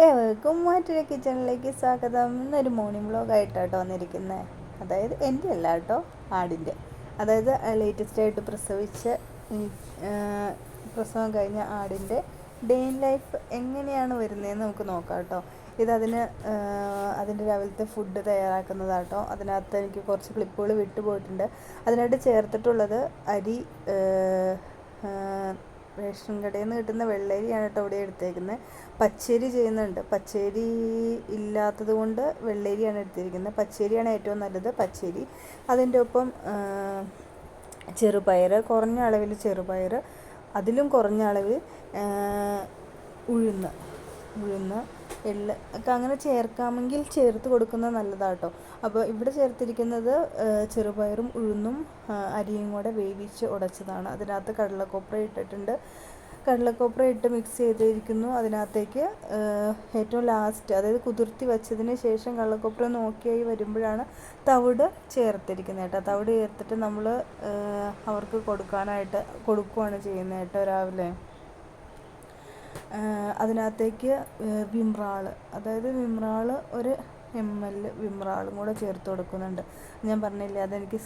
ഏവർക്കും മറ്റൊരു കിച്ചണിലേക്ക് സ്വാഗതം. ഇന്നൊരു മോർണിംഗ് വ്ളോഗായിട്ടാട്ടോ വന്നിരിക്കുന്നത്. അതായത് എൻ്റെ അല്ല കേട്ടോ, ആടിൻ്റെ. അതായത് ലേറ്റസ്റ്റ് ആയിട്ട് പ്രസവം കഴിഞ്ഞ ആടിൻ്റെ ഡേ ഇൻ ലൈഫ് എങ്ങനെയാണ് വരുന്നതെന്ന് നമുക്ക് നോക്കാം കേട്ടോ. ഇതതിന് അതിൻ്റെ രാവിലത്തെ ഫുഡ് തയ്യാറാക്കുന്നതാട്ടോ. അതിനകത്ത് എനിക്ക് കുറച്ച് ക്ലിപ്പുകൾ വിട്ടുപോയിട്ടുണ്ട്. അതിനായിട്ട് ചേർത്തിട്ടുള്ളത് അരി, റേഷൻ കടയിൽ നിന്ന് കിട്ടുന്ന വെള്ളരിയാണ് കേട്ടോ ഇവിടെ എടുത്തേക്കുന്നത്. പച്ചരി ചെയ്യുന്നുണ്ട്. പച്ചരി ഇല്ലാത്തത് കൊണ്ട് വെള്ളരിയാണ് എടുത്തിരിക്കുന്നത്. പച്ചരിയാണ് ഏറ്റവും നല്ലത്. പച്ചരി, അതിൻ്റെ ഒപ്പം ചെറുപയർ, കുറഞ്ഞ അളവിൽ ചെറുപയർ, അതിലും കുറഞ്ഞ അളവിൽ ഉഴുന്ന്, എള്ള് ഒക്കെ അങ്ങനെ ചേർക്കാമെങ്കിൽ ചേർത്ത് കൊടുക്കുന്നത് നല്ലതാട്ടോ. അപ്പോൾ ഇവിടെ ചേർത്തിരിക്കുന്നത് ചെറുപയറും ഉഴുന്നും അരിയും കൂടെ വേവിച്ച് ഉടച്ചതാണ്. അതിനകത്ത് കടലക്കൊപ്ര ഇട്ടിട്ടുണ്ട്. കടലക്കൊപ്ര ഇട്ട് മിക്സ് ചെയ്തിരിക്കുന്നു. അതിനകത്തേക്ക് ഏറ്റവും ലാസ്റ്റ്, അതായത് കുതിർത്തി വച്ചതിന് ശേഷം കടലക്കൊപ്ര നോക്കിയായി വരുമ്പോഴാണ് തവിട് ചേർത്തിരിക്കുന്നത് കേട്ടോ. തവിട് ചേർത്തിട്ട് നമ്മൾ അവർക്ക് കൊടുക്കുകയാണ് ചെയ്യുന്നത് കേട്ടോ രാവിലെ. അതിനകത്തേക്ക് വിമ്രാൾ, അതായത് വിമ്രാൾ ഒരു ml വിമ്രാളും കൂടെ ചേർത്ത് കൊടുക്കുന്നുണ്ട്. ഞാൻ പറഞ്ഞില്ലേ, അതെനിക്ക്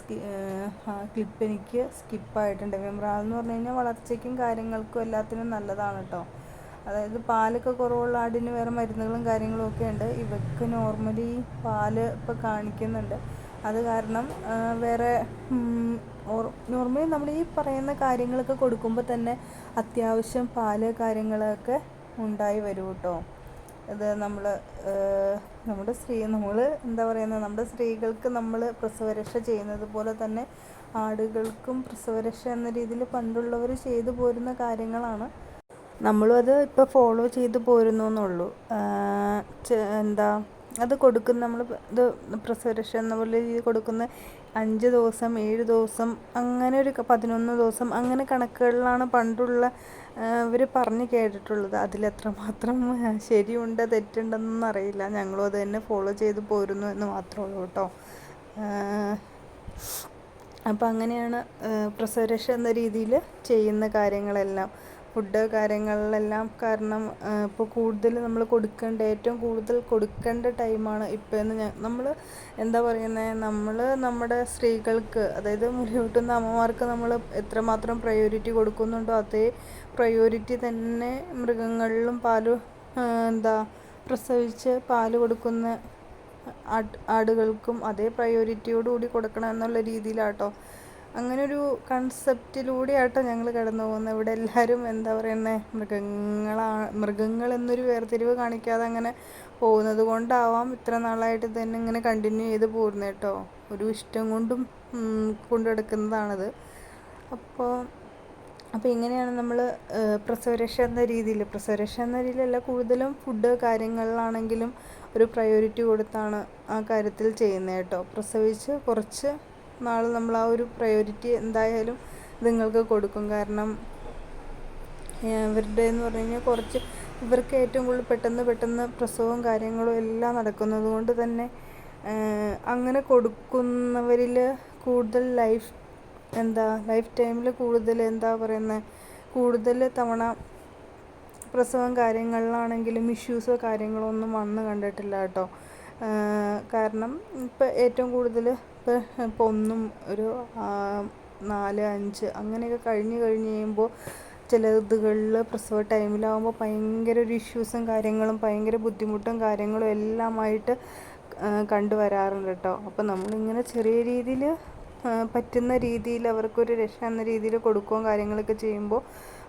ക്ലിപ്പ് എനിക്ക് സ്കിപ്പായിട്ടുണ്ട്. വിമ്രാൾ എന്ന് പറഞ്ഞു കഴിഞ്ഞാൽ വളർച്ചയ്ക്കും കാര്യങ്ങൾക്കും എല്ലാത്തിനും നല്ലതാണ് കേട്ടോ. അതായത് പാലൊക്കെ കുറവുള്ള ആടിന് വേറെ മരുന്നുകളും കാര്യങ്ങളും ഒക്കെ ഉണ്ട്. ഇവർക്ക് നോർമലി പാല് ഇപ്പോൾ കാണിക്കുന്നുണ്ട്. അത് കാരണം വേറെ നോർമലി നമ്മൾ ഈ പറയുന്ന കാര്യങ്ങളൊക്കെ കൊടുക്കുമ്പോൾ തന്നെ അത്യാവശ്യം പാല് കാര്യങ്ങളൊക്കെ ഉണ്ടായി വരും കേട്ടോ. ഇത് നമ്മൾ നമ്മുടെ സ്ത്രീകൾക്ക് നമ്മൾ പ്രസവരക്ഷ ചെയ്യുന്നത് പോലെ തന്നെ ആടുകൾക്കും പ്രസവരക്ഷ എന്ന രീതിയിൽ പണ്ടുള്ളവർ ചെയ്തു പോരുന്ന കാര്യങ്ങളാണ്. നമ്മളും അത് ഇപ്പോൾ ഫോളോ ചെയ്ത് പോരുന്നു എന്നുള്ളൂ. അത് കൊടുക്കുന്ന നമ്മൾ ഇത് പ്രസവരക്ഷ എന്ന പോലെ കൊടുക്കുന്ന 5 ദിവസം 7 ദിവസം അങ്ങനെ ഒരു 11 ദിവസം അങ്ങനെ കണക്കുകളിലാണ് പണ്ടുള്ള ഇവർ പറഞ്ഞ് കേട്ടിട്ടുള്ളത്. അതിലെത്രമാത്രം ശരിയുണ്ട് തെറ്റുണ്ടെന്നൊന്നും അറിയില്ല. ഞങ്ങളും അത് തന്നെ ഫോളോ ചെയ്ത് പോരുന്നു എന്ന് മാത്രമേ ഉള്ളൂ കേട്ടോ. അപ്പം അങ്ങനെയാണ് പ്രസവരക്ഷ എന്ന രീതിയിൽ ചെയ്യുന്ന കാര്യങ്ങളെല്ലാം, ഫുഡ് കാര്യങ്ങളിലെല്ലാം. കാരണം ഇപ്പോൾ കൂടുതൽ നമ്മൾ ഏറ്റവും കൂടുതൽ കൊടുക്കേണ്ട ടൈമാണ് ഇപ്പോൾ എന്ന് നമ്മൾ നമ്മുടെ സ്ത്രീകൾക്ക്, അതായത് മുലയൂട്ടുന്ന അമ്മമാർക്ക് നമ്മൾ എത്രമാത്രം പ്രയോറിറ്റി കൊടുക്കുന്നുണ്ടോ അതേ പ്രയോറിറ്റി തന്നെ മൃഗങ്ങളിലും പ്രസവിച്ച് പാല് കൊടുക്കുന്ന ആടുകൾക്കും അതേ പ്രയോറിറ്റിയോടുകൂടി കൊടുക്കണം എന്നുള്ള രീതിയിലാട്ടോ. അങ്ങനൊരു കൺസെപ്റ്റിലൂടെയാട്ടോ ഞങ്ങൾ കടന്നു പോകുന്നത്. ഇവിടെ എല്ലാവരും മൃഗങ്ങളെന്നൊരു വേർതിരിവ് കാണിക്കാതെ അങ്ങനെ പോകുന്നത് കൊണ്ടാവാം ഇത്ര നാളായിട്ട് തന്നെ ഇങ്ങനെ കണ്ടിന്യൂ ചെയ്ത് പോരുന്നത് കേട്ടോ. ഒരു ഇഷ്ടം കൊണ്ടും കൊണ്ടെടുക്കുന്നതാണത്. അപ്പോൾ ഇങ്ങനെയാണ് നമ്മൾ പ്രസവരക്ഷ എന്ന രീതിയിലല്ല, കൂടുതലും ഫുഡ് കാര്യങ്ങളിലാണെങ്കിലും ഒരു പ്രയോറിറ്റി കൊടുത്താണ് ആ കാര്യത്തിൽ ചെയ്യുന്നത് കേട്ടോ. പ്രസവിച്ച് കുറച്ച് നാൾ നമ്മൾ ആ ഒരു പ്രയോറിറ്റി എന്തായാലും നിങ്ങൾക്ക് കൊടുക്കും. കാരണം ഇവരുടെ എന്ന് പറഞ്ഞു കഴിഞ്ഞാൽ ഇവർക്ക് ഏറ്റവും കൂടുതൽ പെട്ടെന്ന് പ്രസവവും കാര്യങ്ങളും എല്ലാം നടക്കുന്നത് കൊണ്ട് തന്നെ അങ്ങനെ കൊടുക്കുന്നവരിൽ കൂടുതൽ ലൈഫ് ടൈമിൽ കൂടുതൽ തവണ പ്രസവം കാര്യങ്ങളിലാണെങ്കിലും ഇഷ്യൂസോ കാര്യങ്ങളോ ഒന്നും വന്ന് കണ്ടിട്ടില്ല കേട്ടോ. കാരണം ഇപ്പോൾ ഏറ്റവും കൂടുതൽ ഇപ്പോൾ ഒന്നും ഒരു 4, 5 അങ്ങനെയൊക്കെ കഴിഞ്ഞ് കഴിയുമ്പോൾ ചില ഇതുകളിൽ പ്രസവ ടൈമിലാകുമ്പോൾ ഭയങ്കര ഒരു ഇഷ്യൂസും കാര്യങ്ങളും ഭയങ്കര ബുദ്ധിമുട്ടും കാര്യങ്ങളും എല്ലാമായിട്ട് കണ്ടുവരാറുണ്ട് കേട്ടോ. അപ്പോൾ നമ്മളിങ്ങനെ ചെറിയ രീതിയിൽ പറ്റുന്ന രീതിയിൽ അവർക്കൊരു രക്ഷ എന്ന രീതിയിൽ കൊടുക്കുകയും കാര്യങ്ങളൊക്കെ ചെയ്യുമ്പോൾ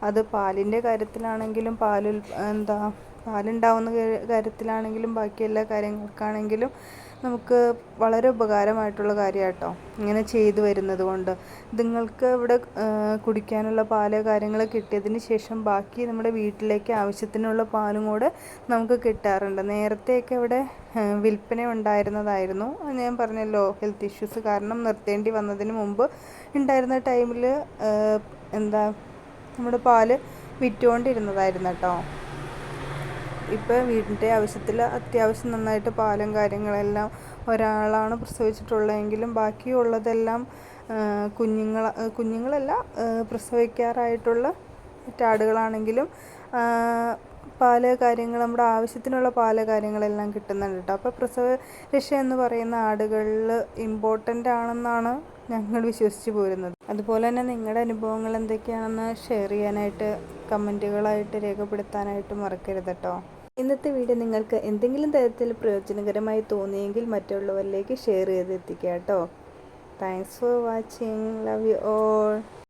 അത് പാലിൻ്റെ കാര്യത്തിലാണെങ്കിലും പാലുണ്ടാവുന്ന കാര്യത്തിലാണെങ്കിലും ബാക്കി എല്ലാ കാര്യങ്ങൾക്കാണെങ്കിലും നമുക്ക് വളരെ ഉപകാരമായിട്ടുള്ള കാര്യമാട്ടോ ഇങ്ങനെ ചെയ്തു വരുന്നത് കൊണ്ട്. നിങ്ങൾക്ക് ഇവിടെ കുടിക്കാനുള്ള പാല് കാര്യങ്ങൾ കിട്ടിയതിന് ശേഷം ബാക്കി നമ്മുടെ വീട്ടിലേക്ക് ആവശ്യത്തിനുള്ള പാലും കൂടെ നമുക്ക് കിട്ടാറുണ്ട്. നേരത്തെയൊക്കെ ഇവിടെ വിൽപ്പന ഉണ്ടായിരുന്നതായിരുന്നു. ഞാൻ പറഞ്ഞല്ലോ, ഹെൽത്ത് ഇഷ്യൂസ് കാരണം നിർത്തേണ്ടി വന്നതിന് മുമ്പ് ഉണ്ടായിരുന്ന ടൈമിൽ നമ്മുടെ പാല് വിറ്റുകൊണ്ടിരുന്നതായിരുന്നു കേട്ടോ. ഇപ്പോൾ വീടിൻ്റെ അത്യാവശ്യം നന്നായിട്ട് പാലും കാര്യങ്ങളെല്ലാം ഒരാളാണ് പ്രസവിച്ചിട്ടുള്ളതെങ്കിലും ബാക്കിയുള്ളതെല്ലാം കുഞ്ഞുങ്ങളല്ല, പ്രസവിക്കാറായിട്ടുള്ള മറ്റാടുകളാണെങ്കിലും പാല് കാര്യങ്ങൾ നമ്മുടെ ആവശ്യത്തിനുള്ള പാല് കാര്യങ്ങളെല്ലാം കിട്ടുന്നുണ്ട് കേട്ടോ. അപ്പോൾ പ്രസവ രക്ഷ എന്ന് പറയുന്ന ആടുകളിൽ ഇമ്പോർട്ടൻ്റ് ആണെന്നാണ് ഞങ്ങൾ വിശ്വസിച്ച് പോരുന്നത്. അതുപോലെ തന്നെ നിങ്ങളുടെ അനുഭവങ്ങൾ എന്തൊക്കെയാണെന്ന് ഷെയർ ചെയ്യാനായിട്ട് കമൻറ്റുകളായിട്ട് രേഖപ്പെടുത്താനായിട്ട് മറക്കരുത് കേട്ടോ. ഇന്നത്തെ വീഡിയോ നിങ്ങൾക്ക് എന്തെങ്കിലും തരത്തിൽ പ്രയോജനകരമായി തോന്നിയെങ്കിൽ മറ്റുള്ളവരിലേക്ക് ഷെയർ ചെയ്ത് എത്തിക്കുക കേട്ടോ. Thanks for watching. Love you all.